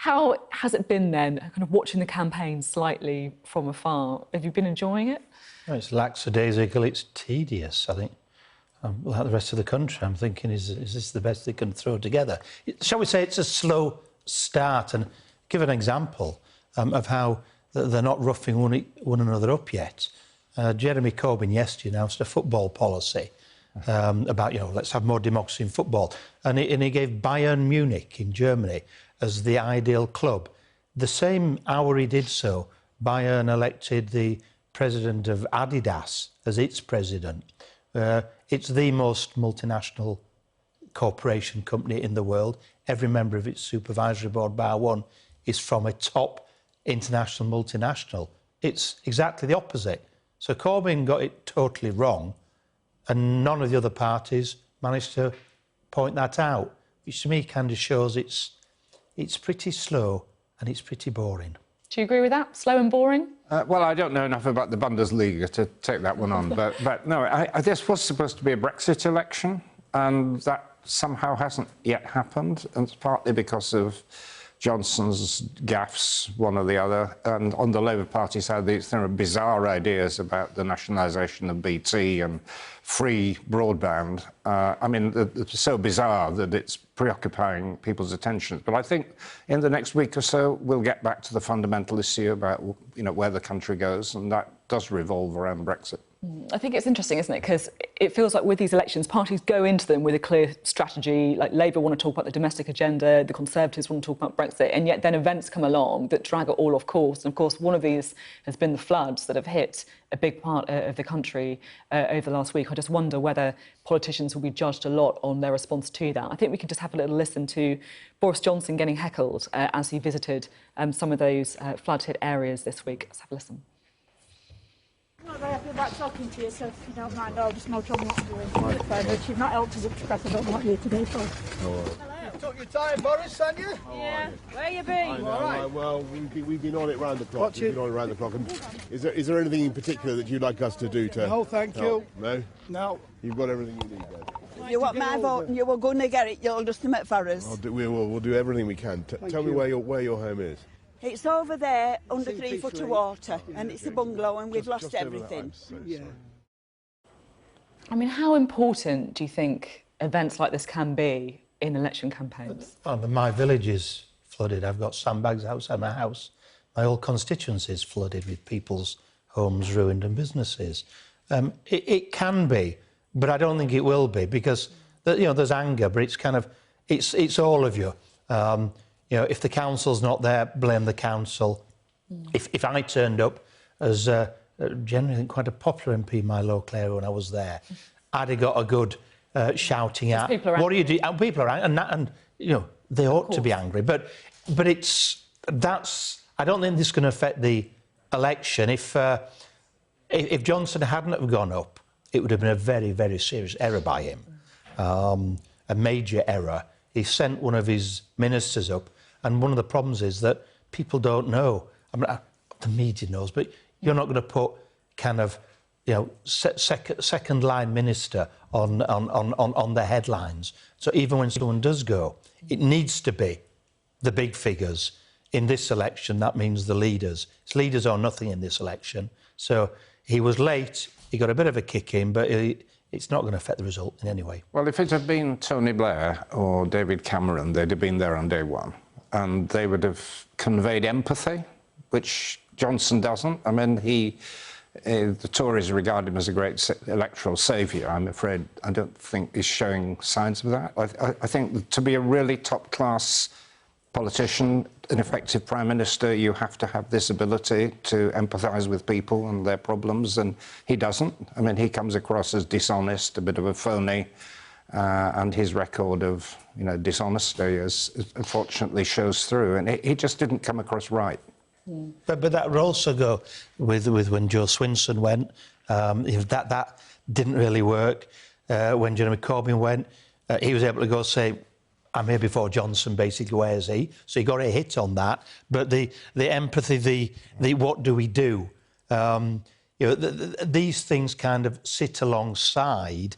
How has it been then, kind of watching the campaign slightly from afar? Have you been enjoying it? Well, it's lackadaisical, it's tedious, I think. Like the rest of the country, I'm thinking, is this the best they can throw together? Shall we say it's a slow start? And give an example of how they're not roughing one another up yet. Jeremy Corbyn yesterday announced a football policy about, let's have more democracy in football. And he gave Bayern Munich in Germany as the ideal club. The same hour he did so, Bayern elected the president of Adidas as its president. It's the most multinational corporation company in the world. Every member of its supervisory board, bar one, is from a top international multinational. It's exactly the opposite. So Corbyn got it totally wrong, and none of the other parties managed to point that out, which to me kind of shows it's pretty slow and it's pretty boring. Do you agree with that? Slow and boring? Well, I don't know enough about the Bundesliga to take that one on, but no, this was supposed to be a Brexit election, and that somehow hasn't yet happened, and it's partly because of Johnson's gaffes, one or the other, and on the Labour Party side, there are bizarre ideas about the nationalisation of BT and free broadband. I mean, it's so bizarre that it's preoccupying people's attention. But I think in the next week or so, we'll get back to the fundamental issue about, where the country goes, and that does revolve around Brexit. I think it's interesting, isn't it? Because it feels like with these elections, parties go into them with a clear strategy. Like Labour want to talk about the domestic agenda, the Conservatives want to talk about Brexit, and yet then events come along that drag it all off course. And of course, one of these has been the floods that have hit a big part of the country over the last week. I just wonder whether politicians will be judged a lot on their response to that. I think we can just have a little listen to Boris Johnson getting heckled as he visited some of those flood-hit areas this week. Let's have a listen. I'm not very happy about talking to you, so if you don't mind, I'll just know what I'm doing. Very much. You've not helped us up to press. I don't know what you're here today for. Hello. You took your time, Boris, haven't you? Yeah. Where you been? All right. Well, we've been on it round the clock. We've been on it round the clock. And is there anything in particular that you'd like us to do to? No, thank you. No. No. You've got everything you need, then. If you want my vote and you were going to get it, you'll just come for us. We'll do everything we can. Tell me where your home is. It's over there under 3 foot of water, and it's a bungalow, and we've lost everything. Yeah. I mean, how important do you think events like this can be in election campaigns? Well, my village is flooded. I've got sandbags outside my house. My whole constituency is flooded with people's homes ruined and businesses. It can be, but I don't think it will be, because there's anger, but it's kind of it's all of you. If the council's not there, blame the council. If I turned up as generally quite a popular MP in my local area when I was there, I'd have got a good shouting at. What do you do? People are angry, and they ought to be angry. But that's. I don't think this is going to affect the election. If Johnson hadn't have gone up, it would have been a very, very serious error by him, a major error. He sent one of his ministers up. And one of the problems is that people don't know. I mean, the media knows, but you're not going to put kind of, second-line minister on the headlines. So even when someone does go, it needs to be the big figures. In this election, that means the leaders. It's leaders or nothing in this election. So he was late. He got a bit of a kick in, but it's not going to affect the result in any way. Well, if it had been Tony Blair or David Cameron, they'd have been there on day one. And they would have conveyed empathy, which Johnson doesn't. I mean, the Tories regard him as a great electoral saviour. I'm afraid I don't think he's showing signs of that. I think to be a really top-class politician, an effective Prime Minister, you have to have this ability to empathise with people and their problems, and he doesn't. I mean, he comes across as dishonest, a bit of a phony, and his record of dishonesty unfortunately shows through, and he just didn't come across right. But that would also go with when Joe Swinson went. That didn't really work. When Jeremy Corbyn went, he was able to go say, I'm here before Johnson, basically, where is he? So he got a hit on that. But the empathy, the what do we do? These things kind of sit alongside,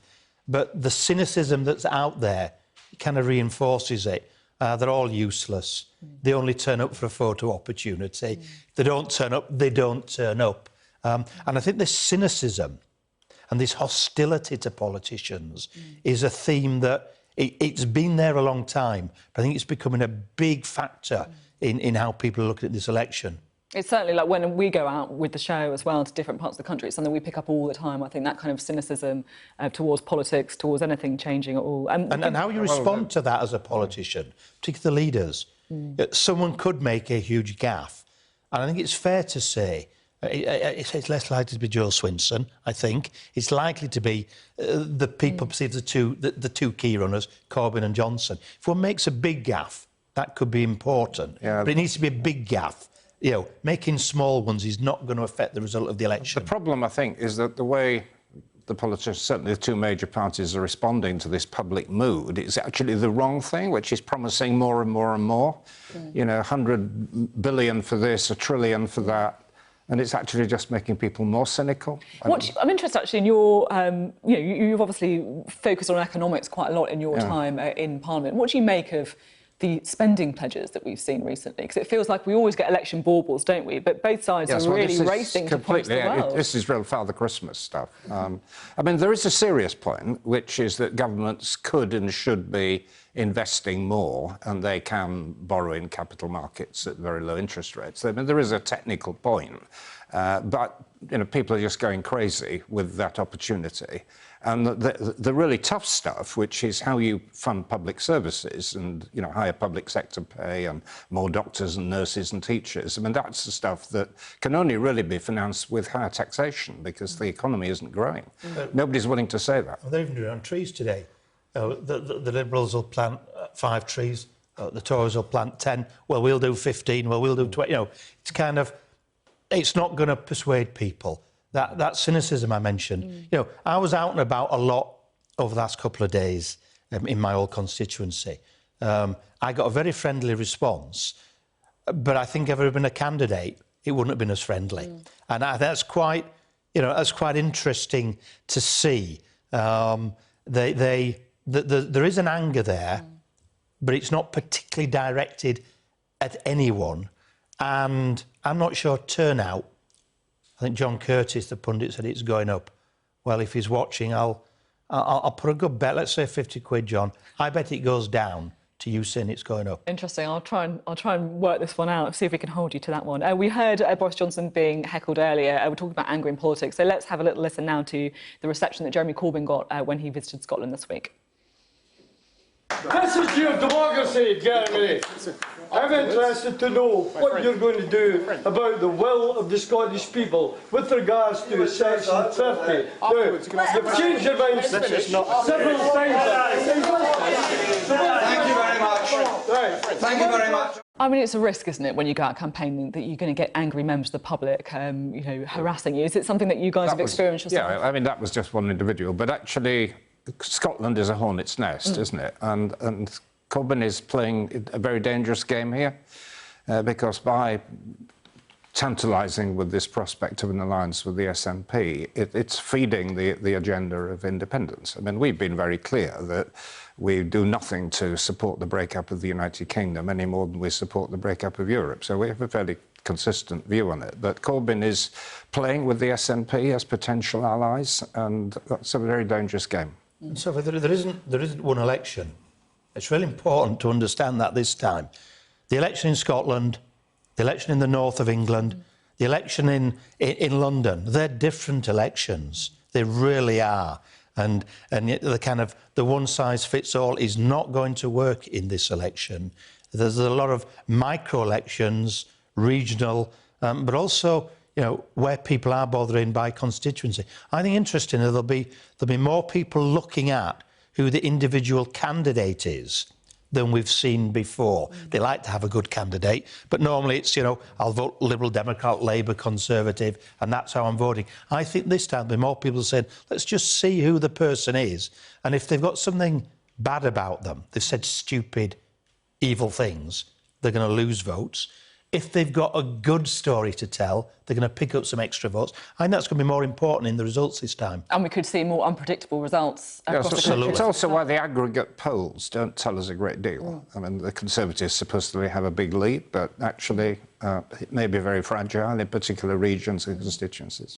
but the cynicism that's out there kind of reinforces it. They're all useless. They only turn up for a photo opportunity. They don't turn up, they don't turn up. And I think this cynicism and this hostility to politicians is a theme that it's been there a long time, but I think it's becoming a big factor in how people are looking at this election. It's certainly like when we go out with the show as well to different parts of the country, it's something we pick up all the time. I think that kind of cynicism towards politics, towards anything changing at all. And how you respond to that as a politician, particularly the leaders. Someone could make a huge gaffe. And I think it's fair to say it's less likely to be Joe Swinson, I think. It's likely to be the people perceive the two key runners, Corbyn and Johnson. If one makes a big gaffe, that could be important. Yeah. But it needs to be a big gaffe. You know, making small ones is not going to affect the result of the election. The problem, I think, is that the way the politicians, certainly the two major parties, are responding to this public mood is actually the wrong thing, which is promising more and more and more. You know, 100 billion for this, 1 trillion for that. And it's actually just making people more cynical. I'm interested actually in your, you know, you've obviously focused on economics quite a lot in your time in Parliament. What do you make of the spending pledges that we've seen recently? Because it feels like we always get election baubles, don't we? But both sides are really racing to post the world. This is real Father Christmas stuff. I mean, there is a serious point, which is that governments could and should be investing more, and they can borrow in capital markets at very low interest rates. I mean, there is a technical point, but you know, people are just going crazy with that opportunity. And the really tough stuff, which is how you fund public services and, you know, higher public sector pay and more doctors and nurses and teachers, I mean, that's the stuff that can only really be financed with higher taxation because the economy isn't growing. Nobody's willing to say that. Well, they're even doing it on trees today. The Liberals will plant 5 trees, the Tories will plant 10, well, we'll do 15, well, we'll do 20. You know, it's kind of, it's not going to persuade people. That cynicism I mentioned. You know, I was out and about a lot over the last couple of days in my old constituency. I got a very friendly response, but I think if I had been a candidate, it wouldn't have been as friendly. And that's quite, you know, that's quite interesting to see. There is an anger there, but it's not particularly directed at anyone. And I'm not sure turnout. I think John Curtis, the pundit, said it's going up. Well, if he's watching, I'll put a good bet. Let's say 50 quid, John. I bet it goes down to you saying it's going up. Interesting. I'll try and work this one out. See if we can hold you to that one. We heard Boris Johnson being heckled earlier. We're talking about anger in politics. So let's have a little listen now to the reception that Jeremy Corbyn got when he visited Scotland this week. This is your democracy, Jeremy. I'm interested to know what you're going to do about the will of the Scottish people with regards to Section 30. Now, you've changed your mind several times. Thank you very much. Right. Thank you very much. I mean, it's a risk, isn't it, when you go out campaigning, that you're going to get angry members of the public, you know, harassing you. Is it something that you guys have experienced yourself? Yeah, I mean, that was just one individual, but actually Scotland is a hornet's nest, isn't it? And Corbyn is playing a very dangerous game here because by tantalising with this prospect of an alliance with the SNP, it's feeding the agenda of independence. I mean, we've been very clear that we do nothing to support the breakup of the United Kingdom any more than we support the breakup of Europe. So we have a fairly consistent view on it. But Corbyn is playing with the SNP as potential allies, and that's a very dangerous game. So there isn't one election. It's really important to understand that this time. The election in Scotland, the election in the north of England, the election in London, they're different elections. They really are. And the kind of the one-size-fits-all is not going to work in this election. There's a lot of micro-elections, regional, but also, you know, where people are bothered in by constituency. I think interestingly, there'll be more people looking at who the individual candidate is than we've seen before. They like to have a good candidate, but normally it's, you know, I'll vote Liberal, Democrat, Labour, Conservative, and that's how I'm voting. I think this time there'll be more people saying, let's just see who the person is, and if they've got something bad about them, they've said stupid, evil things, they're going to lose votes. if they've got a good story to tell, they're going to pick up some extra votes. I think that's going to be more important in the results this time. And we could see more unpredictable results across the country. It's also why the aggregate polls don't tell us a great deal. I mean, the Conservatives supposedly have a big lead, but actually it may be very fragile in particular regions and constituencies.